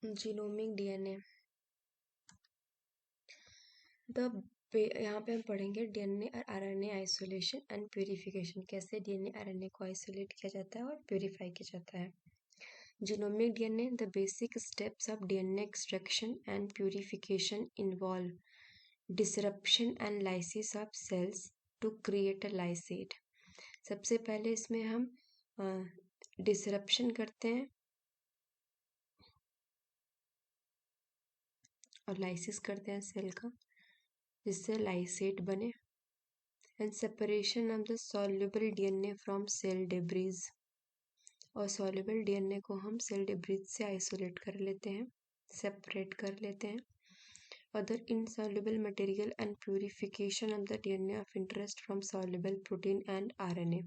Genomic DNA यहाँ पे हम पढ़ेंगे डीएनए और आरएनए आइसोलेशन एंड प्यूरिफिकेशन, कैसे डीएनए आरएनए को आइसोलेट किया जाता है और प्यूरिफाई किया जाता है। Genomic DNA, the basic steps of DNA extraction and purification involve disruption and lysis of cells to create a lysate. सबसे पहले इसमें हम डिसरप्शन करते हैं और लाइसिस करते हैं सेल का, जिससे लाइसेट बने, and separation of the soluble DNA from cell debris, और सॉल्युबल डीएनए को हम सेल डेब्रीज से आइसोलेट कर लेते हैं, सेपरेट कर लेते हैं। Other insoluble material and purification of the DNA of interest from soluble protein and RNA.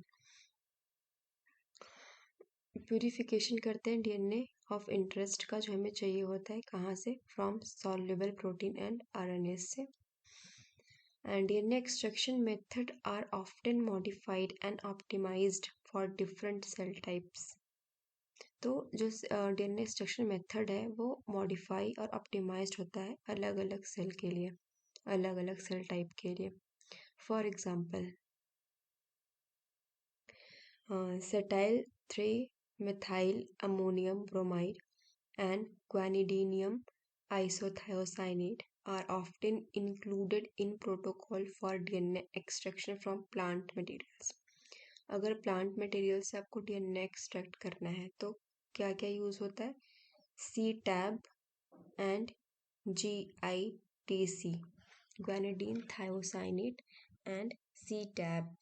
Purification करते हैं डीएनए ऑफ इंटरेस्ट का, जो हमें चाहिए होता है, कहाँ से, from soluble protein and RNA से। And DNA extraction method are often modified and optimized for different cell types. तो जो DNA एक्सट्रैक्शन मेथड है वो मॉडिफाई और ऑप्टिमाइज्ड होता है अलग अलग सेल के लिए, अलग अलग सेल टाइप के लिए। For example, cetyl 3 methyl ammonium bromide and guanidinium isothiocyanate are often included in protocol for DNA extraction from plant materials. अगर प्लांट मटेरियल से आपको डीएनए एक्सट्रैक्ट करना है तो क्या क्या यूज़ होता है, C tab and GITC, guanidine thiocyanate and C tab,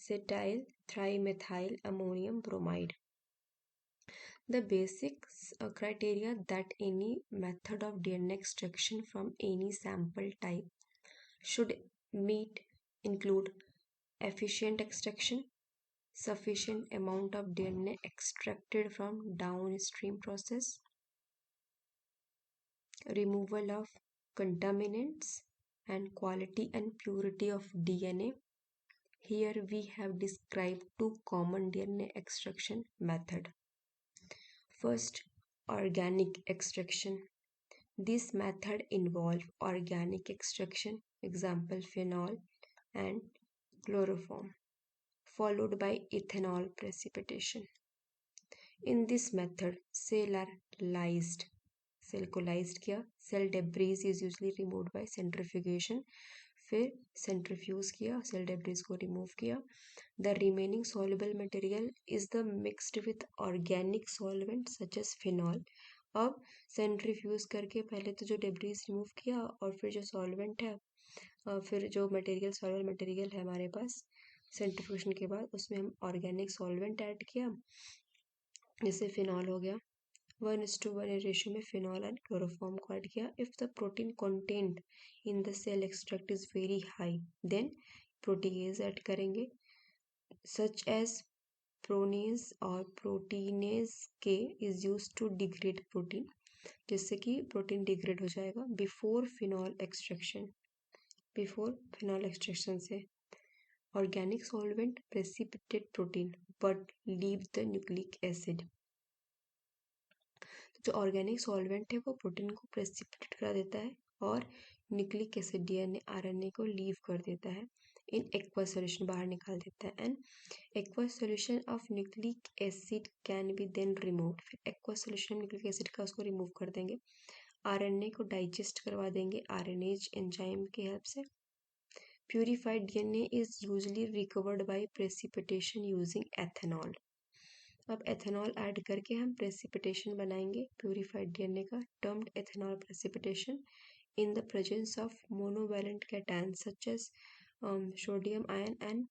cetyl trimethyl ammonium bromide. The basic criteria that any method of DNA extraction from any sample type should meet include efficient extraction, sufficient amount of DNA extracted from downstream process, removal of contaminants, and quality and purity of DNA. Here we have described two common DNA extraction methods. First, organic extraction. This method involves organic extraction, example phenol and chloroform, followed by ethanol precipitation. In this method, cells are lysed. Cell को lysed किया, cell debris is usually removed by centrifugation, फिर centrifuge किया, cell debris को remove किया। The remaining soluble material is the mixed with organic solvent such as phenol. अब centrifuge करके पहले तो जो डेब्रीज रिमूव किया और फिर जो सॉल्वेंट है, फिर जो मटेरियल सॉल्युबल मटेरियल है हमारे पास, सेंट्रीफ्यूगेशन के बाद उसमें हम ऑर्गेनिक सॉल्वेंट ऐड किया, जैसे फिनॉल हो गया, 1:1 रेशियो में फिनॉल एंड क्लोरोफॉर्म को ऐड किया। If the protein content in the cell extract is very high, then protease add करेंगे, सच एज प्रोनेज और proteinase K is use to degrade protein, जिससे कि प्रोटीन डिग्रेड हो जाएगा before phenol extraction से। Organic solvent precipitate protein but leave the nucleic acid. जो organic solvent है वो प्रोटीन को प्रेसिपिटेट करा देता है और न्यूक्लिक एसिड डीएनए आरएनए को लीव कर देता है, इन एक्वस सॉल्यूशन बाहर निकाल देता है, and aqueous solution of nucleic acid can be then removed. फिर एक्वस सॉल्यूशन न्यूक्लिक एसिड का उसको रिमूव कर देंगे, आरएनए को डाइजेस्ट करवा देंगे आरएनएज एंजाइम की हेल्प से। Purified DNA is usually recovered by precipitation using ethanol. अब एथेनॉल ऐड करके हम प्रेसिपिटेशन बनाएंगे प्यूरिफाइड डीएनए का, termed ethanol precipitation, in the presence of monovalent cation such as sodium ion and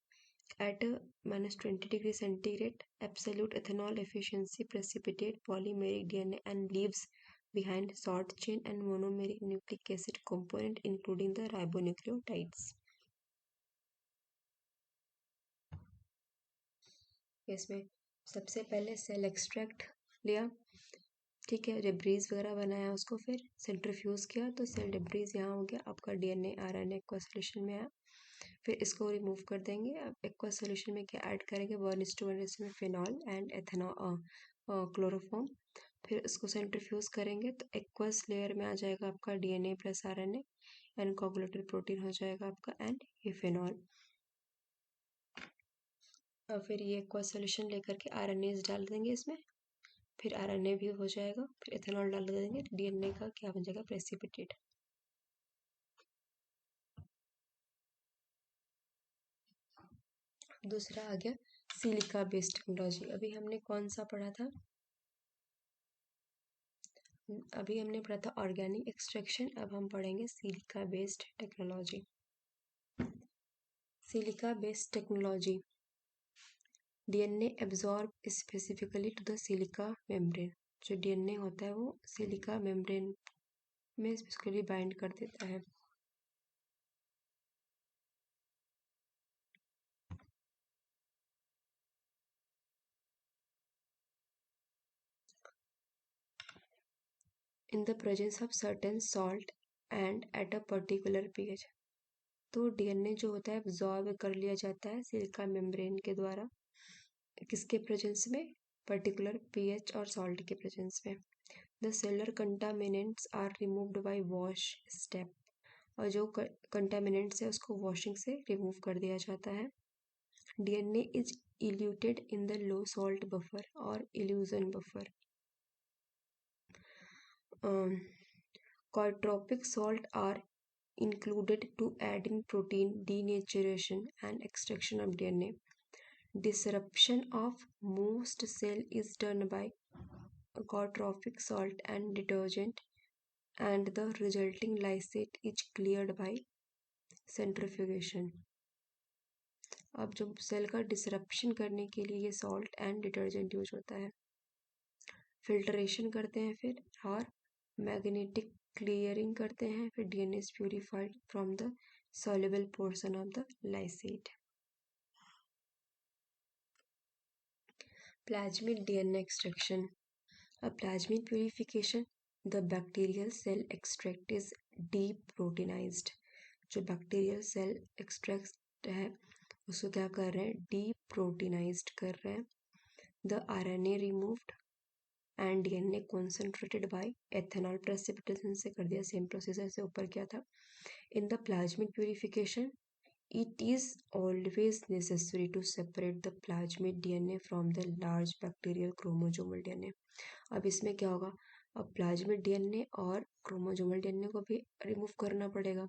at -20 degree centigrade. Absolute ethanol efficiency precipitate polymeric DNA and leaves behind short chain and monomeric nucleic acid component including the ribonucleotides. इसमें सबसे पहले cell extract लिया, ठीक है, debris वगैरह बनाया, उसको फिर सेंट्रीफ्यूज किया तो सेल डेब्रीज यहाँ हो गया, आपका डीएनए आरएनए एक्वस सॉल्यूशन में आया, फिर इसको रिमूव कर देंगे। अब एक्वस सॉल्यूशन में क्या ऐड करेंगे, 1:1 रेशियो में फिनॉल एंड एथेनॉल क्लोरोफॉर्म, फिर इसको सेंट्रीफ्यूज करेंगे तो एक्वस लेयर में आ जाएगा आपका DNA plus RNA, and coagulated protein हो जाएगा आपका एंड इथेनॉल। और फिर ये एक्वस सोल्यूशन लेकर के आरएनए डाल देंगे इसमें, फिर आरएनए भी हो जाएगा, फिर इथेनॉल डाल देंगे, डीएनए का क्या बन जाएगा, प्रेसिपिटेट। दूसरा आ गया सिलिका बेस्ड टेक्नोलॉजी। अभी हमने कौन सा पढ़ा था, अभी हमने पढ़ा था ऑर्गेनिक एक्सट्रैक्शन, अब हम पढ़ेंगे silica based technology. Silica based technology, DNA absorb specifically to the silica membrane. जो डीएनए होता है वो सिलिका मेम्ब्रेन में स्पेसिफिकली बाइंड कर देता है। In the presence of certain salt and at a particular pH. तो डीएनए जो होता है एब्जॉर्ब कर लिया जाता है सिलिका मेम्ब्रेन के द्वारा, किसके प्रेजेंस में, पर्टिकुलर पीएच और सॉल्ट के प्रेजेंस में। The cellular contaminants are removed by wash step, और जो कंटामिनेंट्स है उसको वॉशिंग से रिमूव कर दिया जाता है। DNA is eluted in the low salt buffer और elution buffer. Cotropic salt are included to aid in protein denaturation and extraction of DNA. Disruption of most cell is done by cotropic salt and detergent, and the resulting lysate is cleared by centrifugation. अब जो cell का disruption करने के लिए ये salt and detergent use होता है। Filtration करते हैं फिर, और मैग्नेटिक क्लियरिंग करते हैं, फिर DNA is purified from the soluble portion of the lysate. Plasmid DNA extraction. A plasmid purification, the bacterial cell extract is deproteinized. जो bacterial cell extract है उसको क्या कर रहे हैं, deproteinized कर रहे हैं. The RNA removed and DNA concentrated by ethanol precipitation से कर दिया, सेम प्रोसीजर से ऊपर क्या था. In the plasmid purification, it is always necessary to separate the plasmid DNA from the large bacterial chromosomal DNA. अब इसमें क्या होगा, अब प्लाज्मिड डीएनए और क्रोमोसोमल डीएनए को भी रिमूव करना पड़ेगा.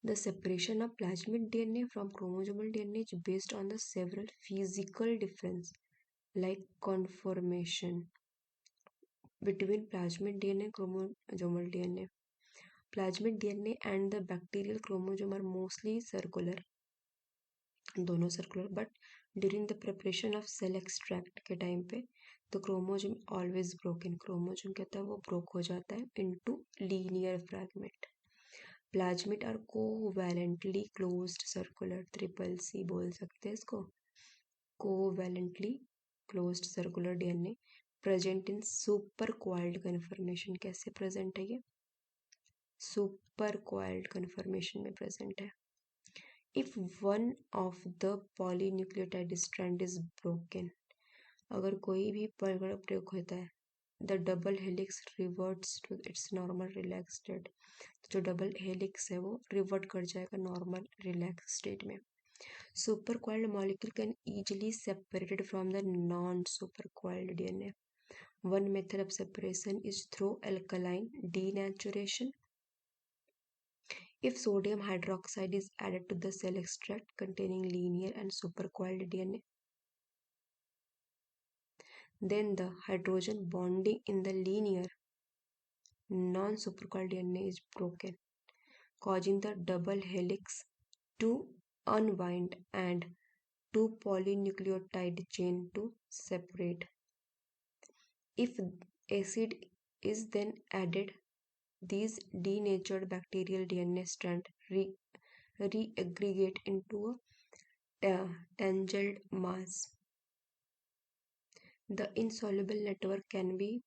The separation of plasmid DNA from chromosomal DNA is based on the several physical difference like conformation between plasmid DNA and chromosomal DNA. Plasmid DNA and the bacterial chromosome are mostly circular, दोनों circular, but during the preparation of cell extract के time पे the chromosome always broken, chromosome कहता है वो broke हो जाता है into linear fragment. Plasmid are covalently closed circular, triple C बोल सकते हैं इसको, covalently closed circular DNA present in super coiled conformation. कैसे प्रेजेंट है ये, सुपर क्वाइल्ड कन्फर्मेशन में प्रेजेंट है. If one of the polynucleotide strand is broken, अगर कोई भी प्रयोग होता है, the double helix reverts to its normal relaxed state. जो डबल हेलिक्स है वो रिवर्ट कर जाएगा नॉर्मल रिलैक्स स्टेट में. Super coiled molecule can easily separated from the non super coiled DNA. One method of separation is through alkaline denaturation. If sodium hydroxide is added to the cell extract containing linear and supercoiled DNA, then the hydrogen bonding in the linear non-supercoiled DNA is broken, causing the double helix to unwind and two polynucleotide chain to separate. If acid is then added, these denatured bacterial DNA strands re-aggregate into a tangled mass. The insoluble network can be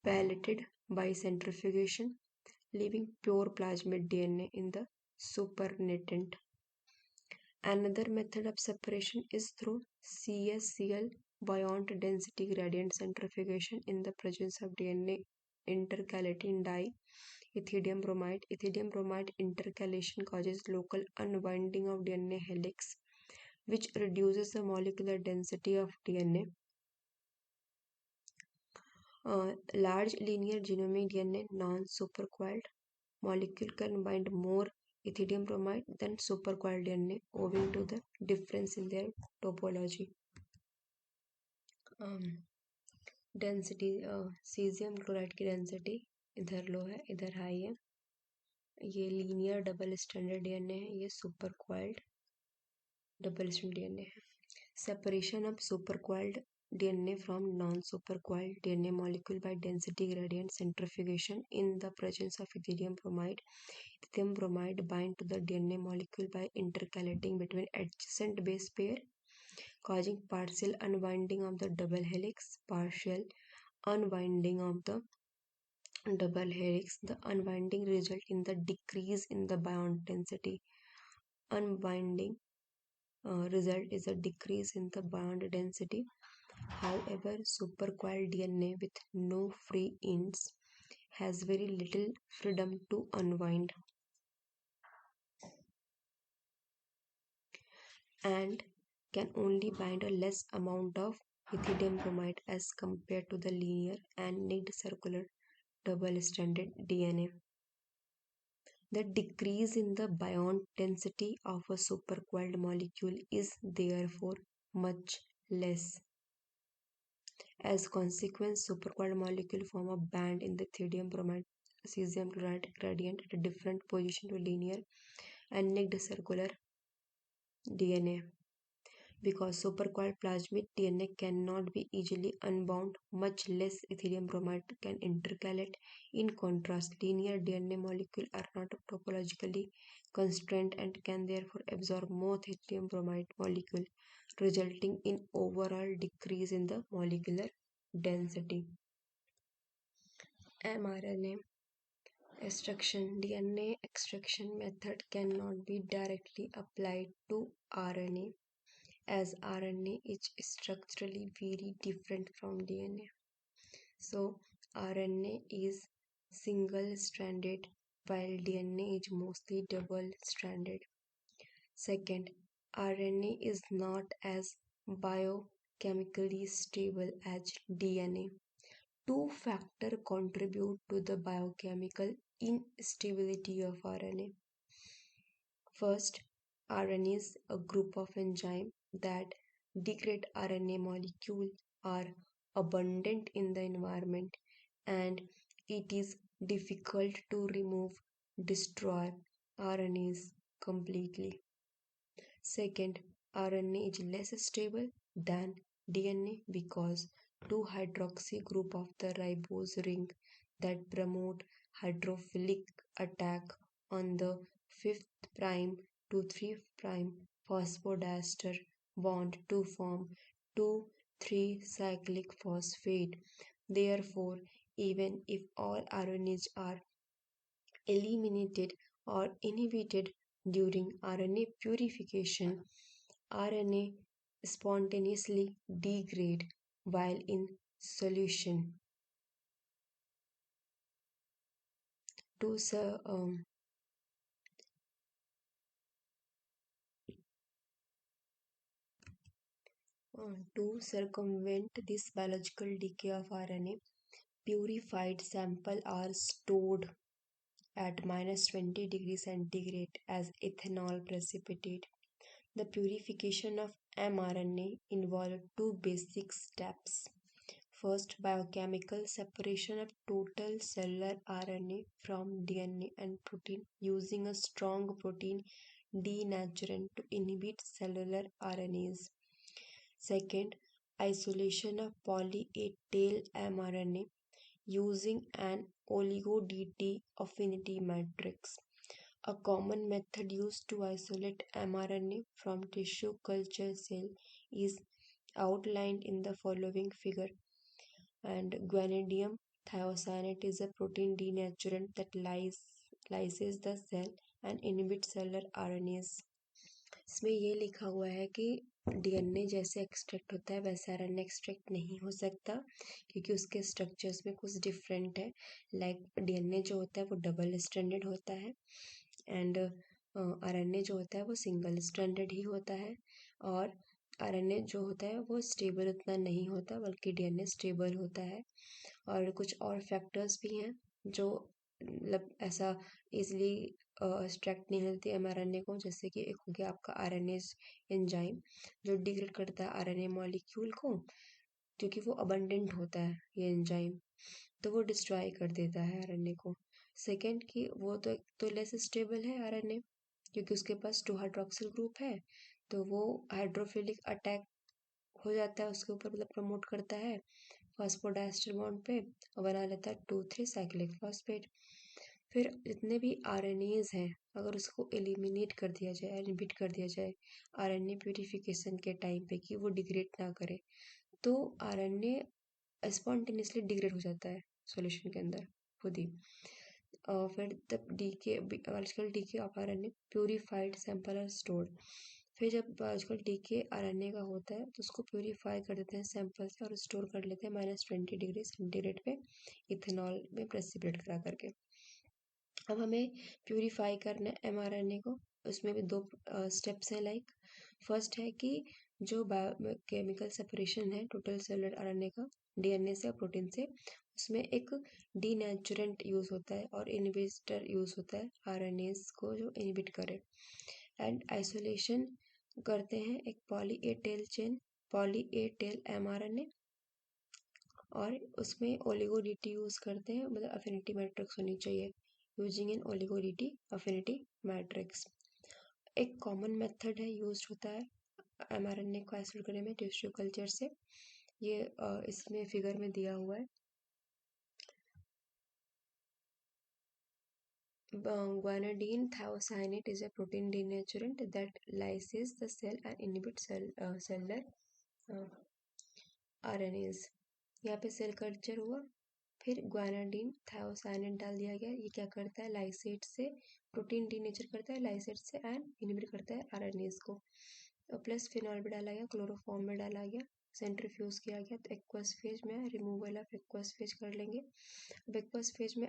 pelleted by centrifugation, leaving pure plasmid DNA in the supernatant. Another method of separation is through CSCL buoyant density gradient centrifugation in the presence of DNA intercalating dye. Ethidium bromide. Ethidium bromide intercalation causes local unwinding of DNA helix, which reduces the molecular density of DNA. Large linear genomic DNA non-supercoiled molecule can bind more ethidium bromide than supercoiled DNA owing to the difference in their topology. Density caesium chloride की density इधर लो है इधर high है. ये linear double standard DNA है, ये super coiled double standard DNA है. Separation of super coiled DNA from non-supercoiled DNA molecule by density gradient centrifugation in the presence of ethidium bromide. Ethidium bromide bind to the DNA molecule by intercalating between adjacent base pair, causing partial unwinding of the double helix. Partial unwinding of the double helix. The unwinding result in the decrease in the bond density. Unwinding result is a decrease in the bond density. However, supercoiled DNA with no free ends has very little freedom to unwind and can only bind a less amount of ethidium bromide as compared to the linear and nicked circular double-stranded DNA. The decrease in the bond density of a supercoiled molecule is therefore much less. As consequence, supercoiled molecule form a band in the ethidium bromide cesium chloride gradient at a different position to linear and nicked circular DNA. Because supercoiled plasmid DNA cannot be easily unbound, much less ethidium bromide can intercalate. In contrast, linear DNA molecules are not topologically constrained and can therefore absorb more ethidium bromide molecule, resulting in overall decrease in the molecular density. mRNA extraction. DNA extraction method cannot be directly applied to RNA, as RNA is structurally very different from DNA. So RNA is single-stranded while DNA is mostly double-stranded. Second, RNA is not as biochemically stable as DNA. Two factors contribute to the biochemical instability of RNA. First, RNA is a group of enzymes that degrade RNA molecules are abundant in the environment and it is difficult to destroy RNAs completely. Second, RNA is less stable than DNA because two hydroxy group of the ribose ring that promote hydrophilic attack on the 5' to 3' phosphodiester bond to form 2,3-cyclic phosphate. Therefore, even if all RNAs are eliminated or inhibited during RNA purification, RNA spontaneously degrade while in solution. To circumvent this biological decay of RNA, purified samples are stored at minus 20 degrees centigrade as ethanol precipitate. The purification of mRNA involves two basic steps. First, biochemical separation of total cellular RNA from DNA and protein using a strong protein denaturant to inhibit cellular RNAs. Second, isolation of poly A tail mRNA using an oligo-DT affinity matrix. A common method used to isolate mRNA from tissue culture cell is outlined in the following figure. And guanidinium thiocyanate is a protein denaturant that lyses the cell and inhibits cellular RNAs. इसमें ये लिखा हुआ है कि DNA जैसे extract होता है वैसे आरएनए एक्सट्रैक्ट नहीं हो सकता, क्योंकि उसके स्ट्रक्चर्स में कुछ डिफरेंट है। लाइक डीएनए जो होता है वो डबल स्ट्रैंडेड होता है, एंड आरएनए जो होता है वो सिंगल स्ट्रैंडेड ही होता है। और आरएनए जो होता है वो स्टेबल उतना नहीं होता, बल्कि डीएनए स्टेबल होता है। और कुछ और फैक्टर्स भी हैं जो मतलब ऐसा इजली एक्सट्रैक्ट नहीं होती एमआरएनए को, जैसे कि एक हो गया आपका आरएनए एंजाइम, जो डिग्रेड करता है आरएनए मॉलिक्यूल को, क्योंकि वो अबंडेंट होता है ये एंजाइम, तो वो डिस्ट्रॉय कर देता है आरएनए को। सेकेंड कि वो तो लेस स्टेबल है आरएनए, क्योंकि उसके पास 2 हाइड्रोक्सिल ग्रुप है, तो वो हाइड्रोफिलिक अटैक हो जाता है उसके ऊपर, मतलब प्रमोट करता है फॉस्फोडाइस्टर बॉन्ड पे, और बना लेता है 2,3 साइक्लिक फॉस्फेट। फिर जितने भी आरएनएज हैं, अगर उसको एलिमिनेट कर दिया जाए, इनहिबिट कर दिया जाए आरएनए प्यूरिफिकेशन के टाइम पे कि वो डिग्रेड ना करे, तो आरएनए स्पॉन्टेनियसली डिग्रेड हो जाता है सॉल्यूशन के अंदर खुद ही। फिर तब decay biological decay of RNA purified sample are stored. फिर जब बायोलॉजिकल डीके आरएनए का होता है तो उसको प्यूरिफाई कर देते हैं सैंपल से और स्टोर कर लेते हैं -20 डिग्री सेंटीग्रेड पे इथेनॉल में प्रेसिपिटेट करा करके। अब हमें प्यूरिफाई करना है एमआरएनए को, उसमें भी 2 स्टेप्स हैं। लाइक फर्स्ट है कि जो केमिकल सेपरेशन है टोटल सेलुलर आरएनए का डीएनए से और प्रोटीन से, उसमें एक डीनेचुरेंट यूज होता है और इनहिबिटर यूज होता है आरएनएस को जो इनहिबिट करे। एंड आइसोलेशन करते हैं एक poly A tail chain, poly A tail mRNA, और उसमें ओलिगो डीटी यूज करते हैं, मतलब अफिनिटी मैट्रिक्स होनी चाहिए, using in oligo dT affinity matrix. एक कॉमन मेथड है यूज होता है एमआरएनए को आइसोलेट करने में टिश्यू कल्चर से, ये इसमें फिगर में दिया हुआ है। Guanidine thiocyanate is a protein denaturant that lyses the cell and inhibits cellular RNAs। यहाँ पे सेल कल्चर हुआ, फिर ग्वानाडीन थायोसाइनेट डाल दिया गया, ये क्या करता है लाइसेट से प्रोटीन डीनेचर करता है लाइसेट से एंड इनहिबिट करता है आरएनएस को। प्लस फिनॉल भी डाला गया, क्लोरोफॉर्म में डाला गया, सेंट्रीफ्यूज किया गया, तो एक्वस फेज में रिमूवल ऑफ एक्वस फेज कर लेंगे। अब एक्वस फेज में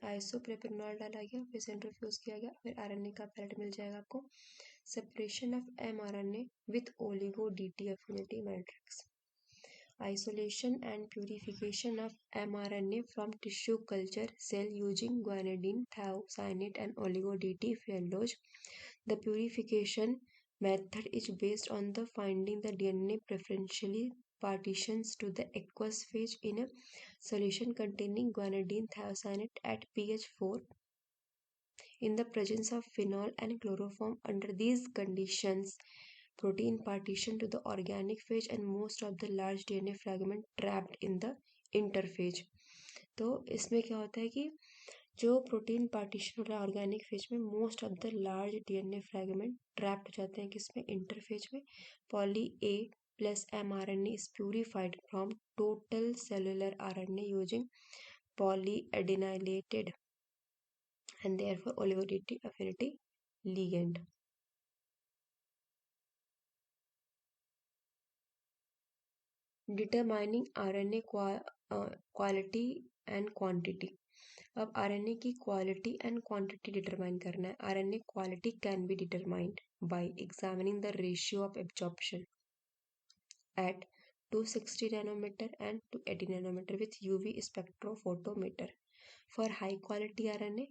आइसोप्रोपेनॉल डाला गया, फिर सेंट्रीफ्यूज किया गया, फिर आरएनए का पैलेट मिल जाएगा आपको। Separation of mRNA with oligo dT affinity matrix. Isolation and purification of mRNA from tissue culture cell using guanidine, thiocyanate and oligo-DT fellows. The purification method is based on the finding the DNA preferentially partitions to the aqueous phase in a solution containing guanidine thiocyanate at pH 4 in the presence of phenol and chloroform. Under these conditions, protein partition to the organic phase and most of the large DNA fragment trapped in the interphase। तो इसमें क्या होता है कि जो protein partition हो रहा है ऑर्गेनिक फेज में, most of the large DNA fragment trapped हो जाते हैं किसमें, इंटरफेज में। Poly A plus mRNA is purified from total cellular RNA using polyadenylated and therefore oligo-DT affinity ligand। Determining RNA quality and quantity. अब RNA की quality and quantity determine करना है। RNA quality can be determined by examining the ratio of absorption at 260 nanometer and 280 nanometer with UV spectrophotometer for high quality RNA।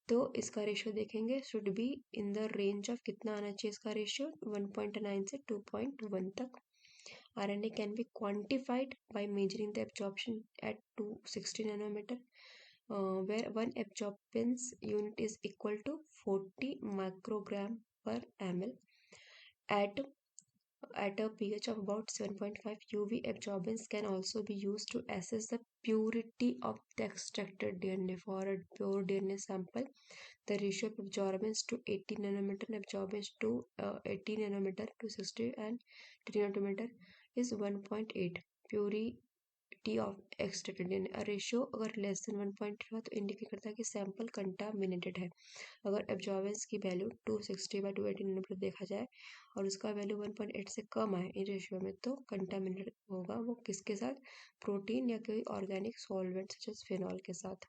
तो इसका ratio देखेंगे, should be in the range of कितना आना चाहिए इसका ratio, 1.9 से 2.1 तक। RNA can be quantified by measuring the absorption at 260 nanometer, where one absorbance unit is equal to 40 microgram per ml at a pH of about 7.5. UV absorbance can also be used to assess the purity of the extracted DNA. For a pure DNA sample, the ratio of absorbance to 80 nanometer and absorbance to 80 nanometer to 60 and 30 nanometer is 1.8. T of extracted यानी ratio अगर less than 1.3 हो तो indicate करता है कि sample contaminated है। अगर absorbance की वैल्यू 260/280 पर देखा जाए और उसका वैल्यू 1.8 से कम आए इन रेशियो में तो कंटामिनेटेड होगा वो किसके साथ, प्रोटीन या कोई organic solvent such as phenol के साथ।